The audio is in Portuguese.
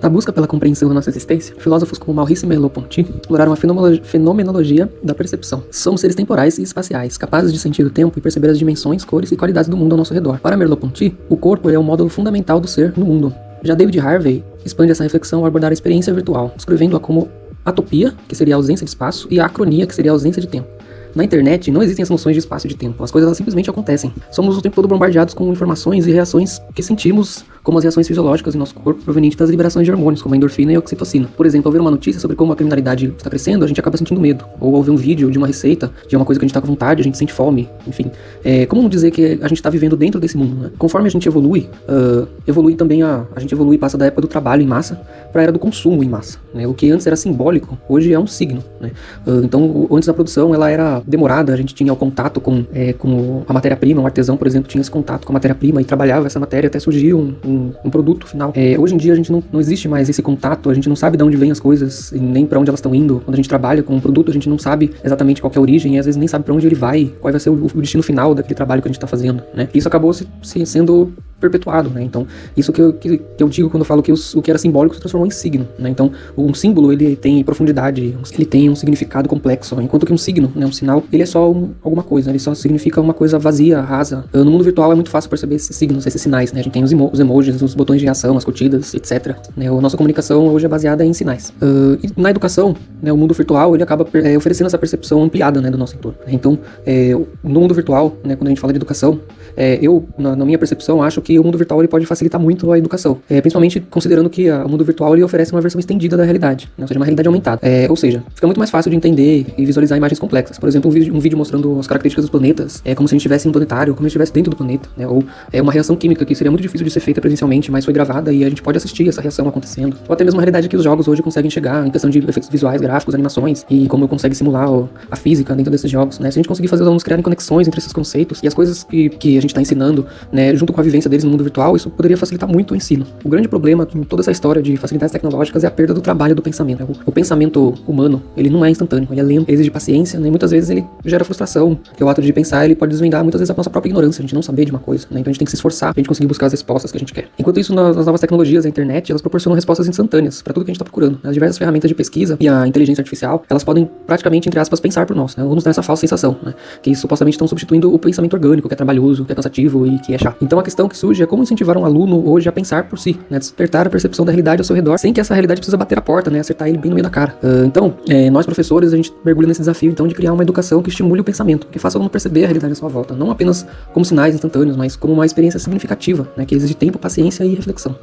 Na busca pela compreensão da nossa existência, filósofos como Maurice Merleau-Ponty exploraram a fenomenologia da percepção. Somos seres temporais e espaciais, capazes de sentir o tempo e perceber as dimensões, cores e qualidades do mundo ao nosso redor. Para Merleau-Ponty, o corpo é o módulo fundamental do ser no mundo. Já David Harvey expande essa reflexão ao abordar a experiência virtual, descrevendo-a como atopia, que seria a ausência de espaço, e a acronia, que seria a ausência de tempo. Na internet não existem as noções de espaço e de tempo, as coisas elas simplesmente acontecem. Somos o tempo todo bombardeados com informações e reações que sentimos, como as reações fisiológicas em nosso corpo provenientes das liberações de hormônios, como a endorfina e a oxitocina. Por exemplo, ao ver uma notícia sobre como a criminalidade está crescendo, a gente acaba sentindo medo. Ou ao ver um vídeo de uma receita, de uma coisa que a gente está com vontade, a gente sente fome, enfim. Como dizer que a gente está vivendo dentro desse mundo, né? Conforme a gente evolui, também a gente evolui e passa da época do trabalho em massa para a era do consumo em massa, né? O que antes era simbólico, hoje é um signo, né? Então, antes da produção, ela era demorada, a gente tinha o contato com a matéria-prima, um artesão, por exemplo, tinha esse contato com a matéria-prima e trabalhava essa matéria até surgir um produto final. Hoje em dia a gente não existe mais esse contato, a gente não sabe de onde vêm as coisas e nem para onde elas estão indo. Quando a gente trabalha com um produto, a gente não sabe exatamente qual que é a origem e às vezes nem sabe para onde ele vai, qual vai ser o destino final daquele trabalho que a gente está fazendo, né? Isso acabou sendo perpetuado, né? Então, isso que eu digo quando eu falo que o que era simbólico se transformou em signo, né? Então, um símbolo, ele tem profundidade, ele tem um significado complexo, enquanto que um signo, né, um sinal, ele é só alguma coisa, ele só significa uma coisa vazia, rasa. No mundo virtual é muito fácil perceber esses signos, esses sinais, né? A gente tem os emojis, os botões de reação, as curtidas, etc. Né? A nossa comunicação hoje é baseada em sinais. E na educação, né, o mundo virtual, ele acaba oferecendo essa percepção ampliada, né, do nosso entorno. Então, no mundo virtual, né, quando a gente fala de educação, na minha percepção, acho que o mundo virtual ele pode facilitar muito a educação, principalmente considerando que o mundo virtual ele oferece uma versão estendida da realidade, né? Ou seja, uma realidade aumentada. Ou seja, fica muito mais fácil de entender e visualizar imagens complexas. Por exemplo, um vídeo mostrando as características dos planetas, como se a gente estivesse em um planetário, como se a gente estivesse dentro do planeta, né? Ou uma reação química que seria muito difícil de ser feita presencialmente, mas foi gravada e a gente pode assistir essa reação acontecendo. Ou até mesmo a realidade que os jogos hoje conseguem chegar em questão de efeitos visuais, gráficos, animações e como consegue simular a física dentro desses jogos, né? Se a gente conseguir fazer os alunos criarem conexões entre esses conceitos e as coisas que a gente está ensinando, né, junto com a vivência deles no mundo virtual, isso poderia facilitar muito o ensino. O grande problema em toda essa história de facilidades tecnológicas é a perda do trabalho do pensamento. O pensamento humano, ele não é instantâneo, ele é lento, ele exige paciência, né? E muitas vezes ele gera frustração, porque o ato de pensar, ele pode desvendar muitas vezes a nossa própria ignorância, a gente não saber de uma coisa, né? Então a gente tem que se esforçar pra gente conseguir buscar as respostas que a gente quer. Enquanto isso, nas novas tecnologias, a internet, elas proporcionam respostas instantâneas para tudo que a gente tá procurando. As diversas ferramentas de pesquisa e a inteligência artificial, elas podem praticamente, entre aspas, pensar por nós, né? Ou nos dar essa falsa sensação, né? Que supostamente estão substituindo o pensamento orgânico, que é trabalhoso, que é cansativo e que é chato. Então a questão que surge é como incentivar um aluno hoje a pensar por si, né? Despertar a percepção da realidade ao seu redor, sem que essa realidade precisa bater a porta, né? Acertar ele bem no meio da cara. Nós professores, a gente mergulha nesse desafio, então, de criar uma educação que estimule o pensamento, que faça o aluno perceber a realidade à sua volta, não apenas como sinais instantâneos, mas como uma experiência significativa, né? Que exige tempo, paciência e reflexão.